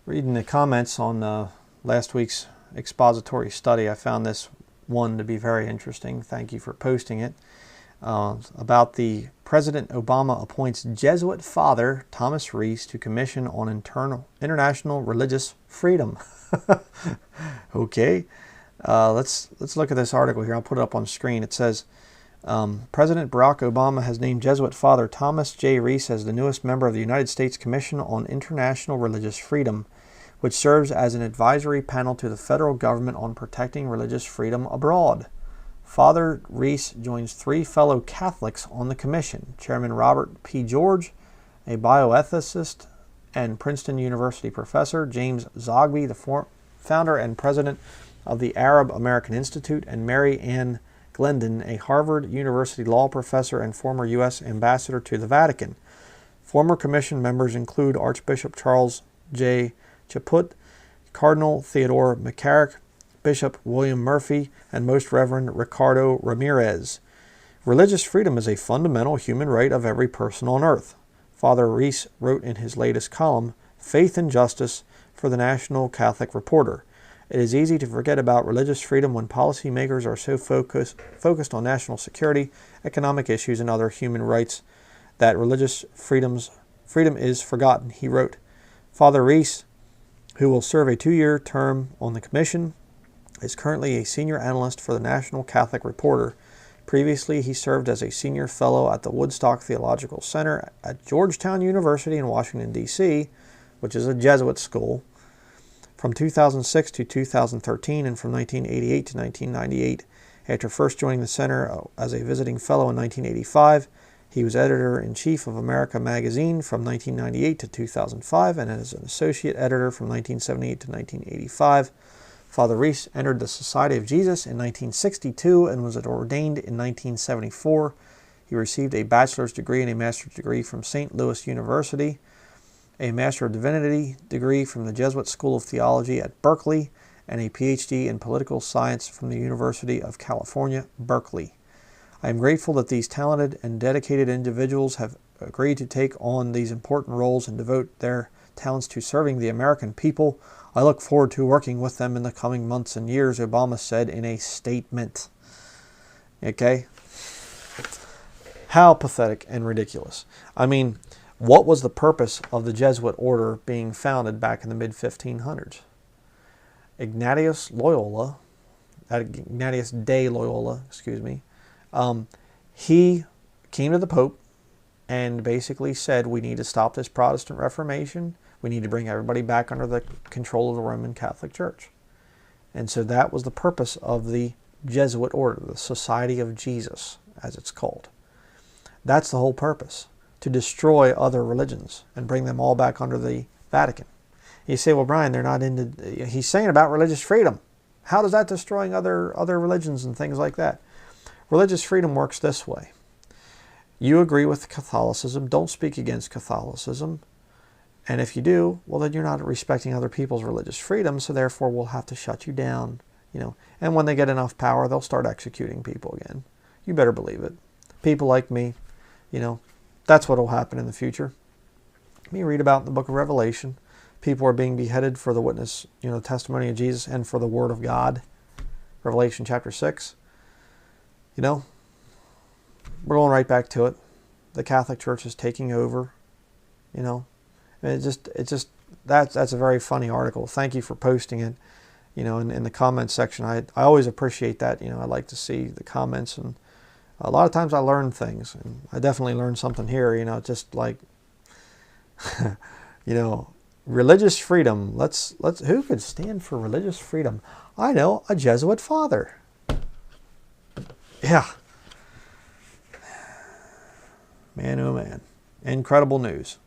Reading the comments on last week's expository study, I found this one to be very interesting. Thank you for posting it. About the President Obama appoints Jesuit father Thomas Reese to Commission on International Religious Freedom. Okay, let's look at this article here. I'll put it up on the screen. It says, President Barack Obama has named Jesuit father Thomas J. Reese as the newest member of the United States Commission on International Religious Freedom, which serves as an advisory panel to the federal government on protecting religious freedom abroad. Father Reese joins 3 fellow Catholics on the commission: Chairman Robert P. George, a bioethicist and Princeton University professor; James Zogby, the founder and president of the Arab American Institute; and Mary Ann Glendon, a Harvard University law professor and former U.S. ambassador to the Vatican. Former commission members include Archbishop Charles J. Chaput, Cardinal Theodore McCarrick, Bishop William Murphy, and Most Reverend Ricardo Ramirez. Religious freedom is a fundamental human right of every person on earth, Father Reese wrote in his latest column, Faith and Justice, for the National Catholic Reporter. It is easy to forget about religious freedom when policymakers are so focused on national security, economic issues, and other human rights that religious freedom is forgotten, he wrote. Father Reese, who will serve a 2-year term on the commission, is currently a senior analyst for the National Catholic Reporter. Previously, he served as a senior fellow at the Woodstock Theological Center at Georgetown University in Washington, D.C., which is a Jesuit school, from 2006 to 2013 and from 1988 to 1998. After first joining the center as a visiting fellow in 1985, he was editor-in-chief of America magazine from 1998 to 2005 and as an associate editor from 1978 to 1985. Father Reese entered the Society of Jesus in 1962 and was ordained in 1974. He received a bachelor's degree and a master's degree from St. Louis University, a Master of Divinity degree from the Jesuit School of Theology at Berkeley, and a PhD in Political Science from the University of California, Berkeley. I am grateful that these talented and dedicated individuals have agreed to take on these important roles and devote their talents to serving the American people. I look forward to working with them in the coming months and years, Obama said in a statement. Okay? How pathetic and ridiculous. I mean, what was the purpose of the Jesuit order being founded back in the mid-1500s? Ignatius de Loyola, he came to the Pope and basically said, we need to stop this Protestant Reformation. We need to bring everybody back under the control of the Roman Catholic Church. And so that was the purpose of the Jesuit order, the Society of Jesus, as it's called. That's the whole purpose, to destroy other religions and bring them all back under the Vatican. You say, well, Bryan, they're not into... He's saying about religious freedom. How does that destroying other religions and things like that? Religious freedom works this way. You agree with Catholicism, don't speak against Catholicism. And if you do, well, then you're not respecting other people's religious freedom, so therefore we'll have to shut you down. And when they get enough power, they'll start executing people again. You better believe it. People like me, that's what will happen in the future. You read about in the book of Revelation, people are being beheaded for the witness, testimony of Jesus and for the word of God. Revelation chapter 6. We're going right back to it. The Catholic Church is taking over. That's a very funny article. Thank you for posting it. In the comments section, I always appreciate that. I like to see the comments, and a lot of times I learn things, and I definitely learned something here. Just like, religious freedom. Let's who could stand for religious freedom? I know, a Jesuit father. Yeah. Man, oh man. Incredible news.